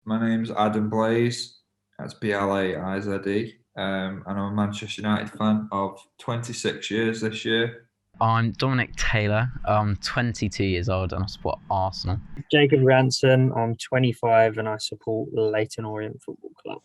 My name's Adam Blaize. That's Blaize. And I'm a Manchester United fan of 26 years this year. I'm Dominic Taylor. I'm 22 years old and I support Arsenal. Jacob Ranson. I'm 25 and I support Leyton Orient Football Club.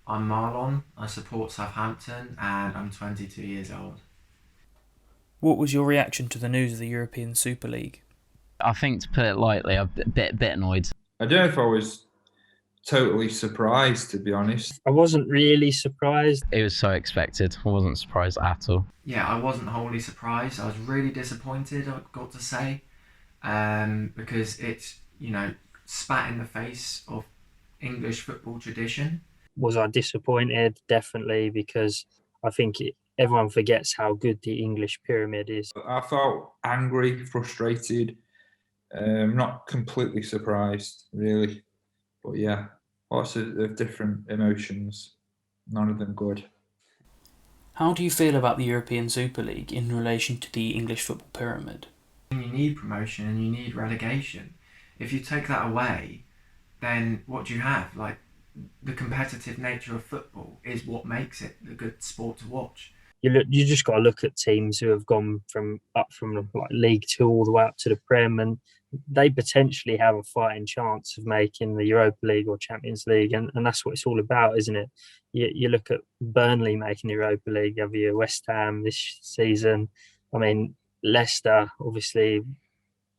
I'm Marlon. I support Southampton and I'm 22 years old. What was your reaction to the news of the European Super League? I think, to put it lightly, I'm a bit annoyed. I don't know if I was totally surprised, to be honest. I wasn't really surprised. It was so expected. I wasn't surprised at all. Yeah, I wasn't wholly surprised. I was really disappointed, I've got to say, because it's, spat in the face of English football tradition. Was I disappointed? Definitely, because I think everyone forgets how good the English pyramid is. I felt angry, frustrated, not completely surprised, really. But yeah, lots of different emotions, none of them good. How do you feel about the European Super League in relation to the English football pyramid? You need promotion and you need relegation. If you take that away, then what do you have? Like, the competitive nature of football is what makes it a good sport to watch. You just got to look at teams who have gone from like League Two all the way up to the Prem, and they potentially have a fighting chance of making the Europa League or Champions League, and that's what it's all about, isn't it? You look at Burnley making the Europa League, have you West Ham this season? I mean, Leicester, obviously,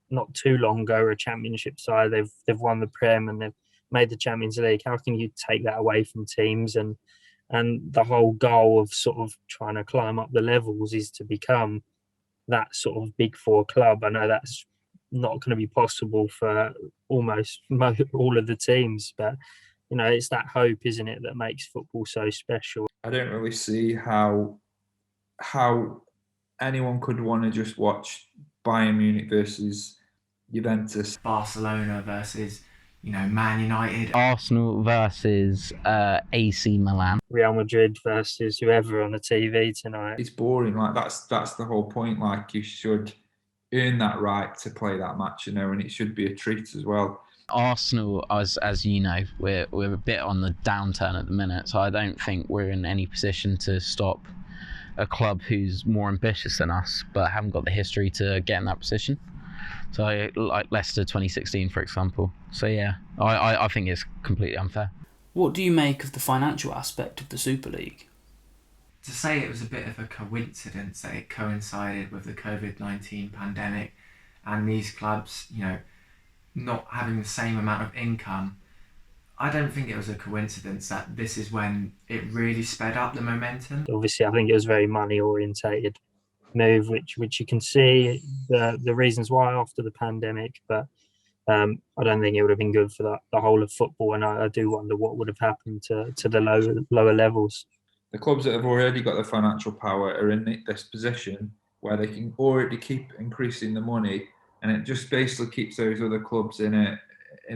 not too long ago, are a Championship side. They've won the Prem and they've made the Champions League. How can you take that away from teams? And the whole goal of sort of trying to climb up the levels is to become that sort of big four club. I know that's not going to be possible for almost all of the teams, but it's that hope, isn't it, that makes football so special. I don't really see how anyone could want to just watch Bayern Munich versus Juventus, Barcelona versus Man United, Arsenal versus AC Milan, Real Madrid versus whoever on the TV tonight. It's boring. Like that's the whole point. Like, you should earn that right to play that match, and it should be a treat as well. Arsenal, as you know, we're a bit on the downturn at the minute, so I don't think we're in any position to stop a club who's more ambitious than us but haven't got the history to get in that position. So, like Leicester 2016, for example. So yeah, I think it's completely unfair. What do you make of the financial aspect of the Super League? To say it was a bit of a coincidence that it coincided with the COVID-19 pandemic and these clubs, not having the same amount of income, I don't think it was a coincidence that this is when it really sped up the momentum. Obviously, I think it was very money orientated move, which you can see the reasons why after the pandemic, but I don't think it would have been good for the whole of football, and I do wonder what would have happened to the lower levels. The clubs that have already got the financial power are in this position where they can already keep increasing the money, and it just basically keeps those other clubs in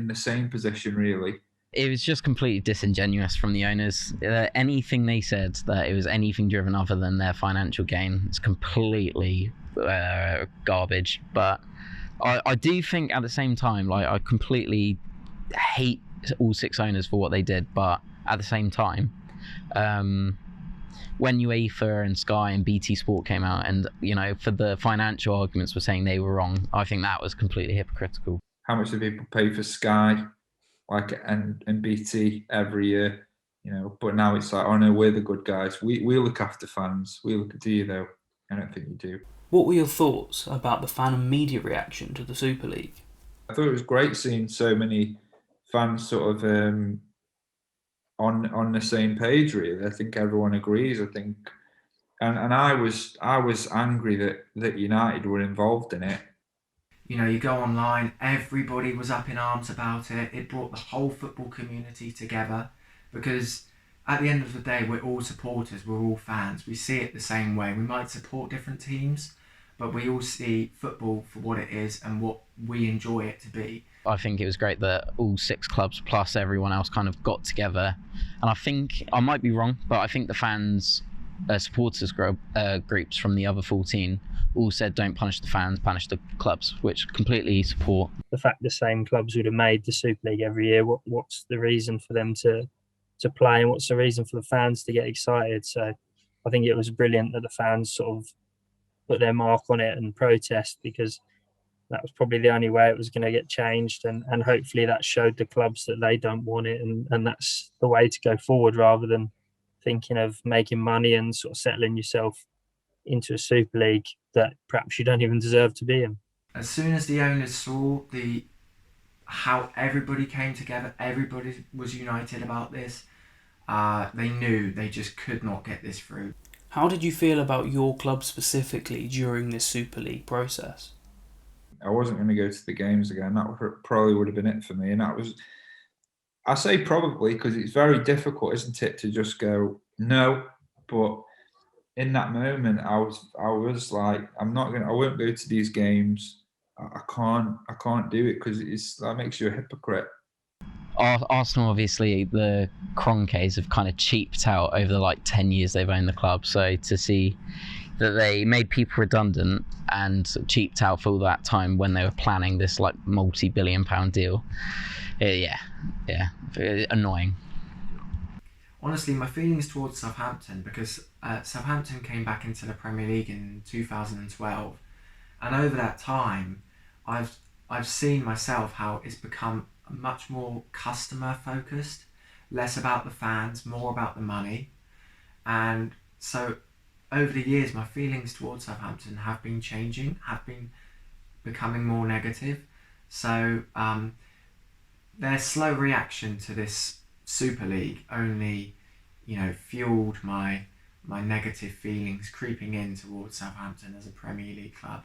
the same position, really. It was just completely disingenuous from the owners. Anything they said that it was anything driven other than their financial gain, it's completely garbage. But I do think at the same time, like, I completely hate all six owners for what they did. But at the same time, when UEFA and Sky and BT Sport came out and, for the financial arguments were saying they were wrong, I think that was completely hypocritical. How much do people pay for Sky? And BT every year, but now it's like, oh no, we're the good guys. We look after fans. Do you though? I don't think you do. What were your thoughts about the fan and media reaction to the Super League? I thought it was great seeing so many fans sort of on the same page, really. I think everyone agrees. I think, and I was angry that United were involved in it. You go online, everybody was up in arms about it. It brought the whole football community together because at the end of the day, we're all supporters, we're all fans. We see it the same way. We might support different teams, but we all see football for what it is and what we enjoy it to be. I think it was great that all six clubs plus everyone else kind of got together. And I think, I might be wrong, but I think the fans, supporters groups from the other 14 all said, don't punish the fans, punish the clubs, which completely support. The fact the same clubs would have made the Super League every year, what's the reason for them to play, and what's the reason for the fans to get excited? So I think it was brilliant that the fans sort of put their mark on it and protest, because that was probably the only way it was going to get changed, and hopefully that showed the clubs that they don't want it, and that's the way to go forward, rather than thinking of making money and sort of settling yourself into a Super League that perhaps you don't even deserve to be in. As soon as the owners saw how everybody came together, everybody was united about this, they knew they just could not get this through. How did you feel about your club specifically during this Super League process? I wasn't going to go to the games again. That probably would have been it for me. And that was, I say probably, because it's very difficult, isn't it, to just go no. But in that moment, I was like, I won't go to these games. I can't do it, because that makes you a hypocrite. Arsenal, obviously, the Kroenkes have kind of cheaped out over the 10 years they've owned the club. So to see that they made people redundant and cheaped out for all that time when they were planning this multi-billion-pound deal, yeah, annoying. Honestly, my feelings towards Southampton, because Southampton came back into the Premier League in 2012, and over that time, I've seen myself how it's become much more customer focused, less about the fans, more about the money, and so over the years, my feelings towards Southampton have been changing, have been becoming more negative. So their slow reaction to this Super League only, fueled my negative feelings creeping in towards Southampton as a Premier League club.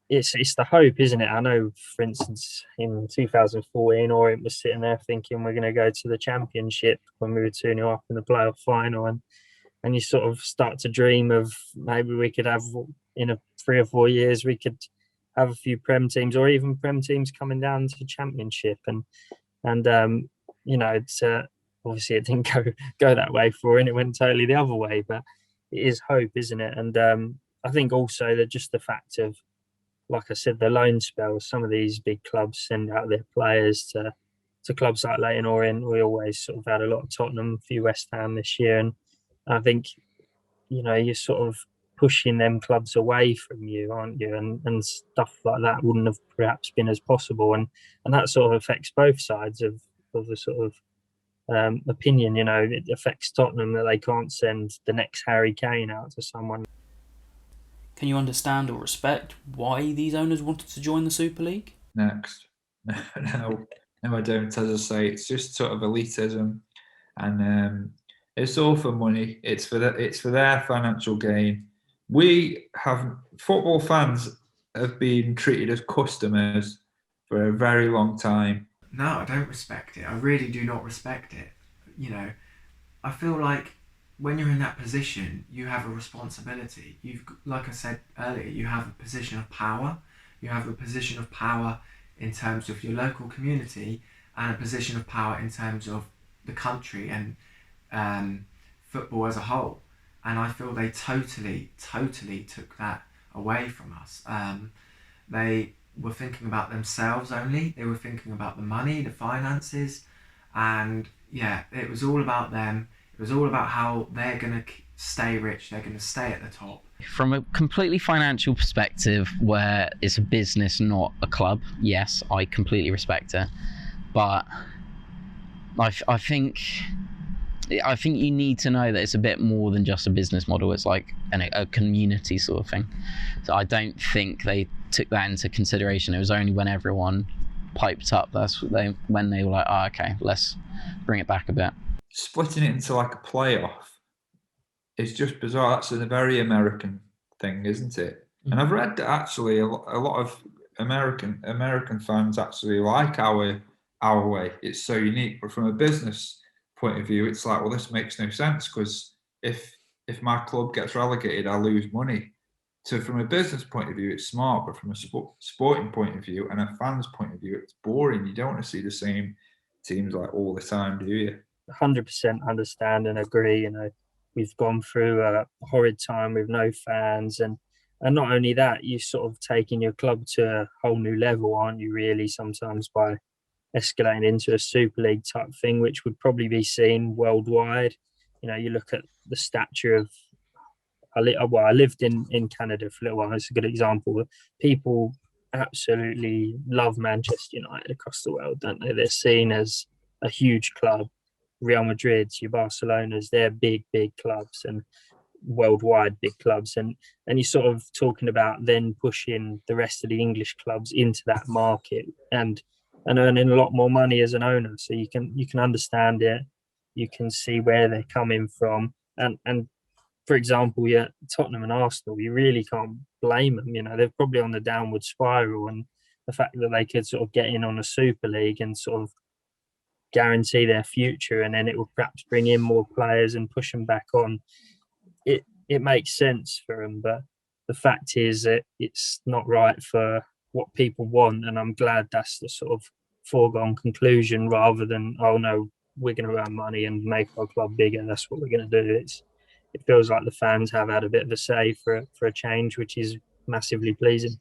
It's the hope, isn't it? I know, for instance, in 2014, Orient was sitting there thinking we're going to go to the Championship when we were 2-0 up in the playoff final, and you sort of start to dream of maybe we could have, in 3 or 4 years, we could have a few Prem teams, or even Prem teams coming down to the Championship, and it's obviously it didn't go that way for, and it went totally the other way, but it is hope, isn't it? And I think also that just the fact of, like I said, the loan spells, some of these big clubs send out their players to clubs like Leyton Orient. We always sort of had a lot of Tottenham, a few West Ham this year, and I think you're sort of pushing them clubs away from you, aren't you? And stuff like that wouldn't have perhaps been as possible, and that sort of affects both sides of the sort of opinion. It affects Tottenham that they can't send the next Harry Kane out to someone. Can you understand or respect why these owners wanted to join the Super League? Next. No, I don't. As I say, it's just sort of elitism, and it's all for money. It's for their financial gain. Football fans have been treated as customers for a very long time. No, I don't respect it. I really do not respect it. I feel like when you're in that position, you have a responsibility. Like I said earlier, you have a position of power. You have a position of power in terms of your local community, and a position of power in terms of the country and football as a whole. And I feel they totally took that away from us. They were thinking about themselves only. They were thinking about the money, the finances, and it was all about them. It was all about how they're going to stay rich, they're going to stay at the top. From a completely financial perspective, where it's a business, not a club, yes, I completely respect it. But I think you need to know that it's a bit more than just a business model. It's like a community sort of thing. So I don't think they took that into consideration. It was only when everyone piped up when they were like, oh, okay, let's bring it back a bit. Splitting it into a playoff is just bizarre. That's a very American thing, isn't it? And I've read that actually a lot of American fans actually like our way. It's so unique. But from a business point of view, it's like, well, this makes no sense, because if my club gets relegated, I lose money. So from a business point of view, it's smart, but from a sporting point of view and a fan's point of view, it's boring. You don't want to see the same teams all the time, do you? 100% understand and agree. We've gone through a horrid time with no fans, and And not only that, you sort of taking your club to a whole new level, aren't you? Really, sometimes by escalating into a Super League type thing, which would probably be seen worldwide. You know, you look at the stature of. I lived in Canada for a little while. It's a good example. People absolutely love Manchester United across the world, don't they? They're seen as a huge club. Real Madrid's, your Barcelona's, they're big, big clubs and worldwide big clubs. And you're sort of talking about then pushing the rest of the English clubs into that market and earning a lot more money as an owner. So you can understand it. You can see where they're coming from. And for example, yeah, Tottenham and Arsenal, you really can't blame them. You know, they're probably on the downward spiral, and the fact that they could sort of get in on a Super League and sort of guarantee their future, and then it will perhaps bring in more players and push them back on. It makes sense for them, but the fact is that it's not right for what people want, and I'm glad that's the sort of foregone conclusion rather than, oh no, we're going to earn money and make our club bigger. That's what we're going to do. It feels like the fans have had a bit of a say for a change, which is massively pleasing.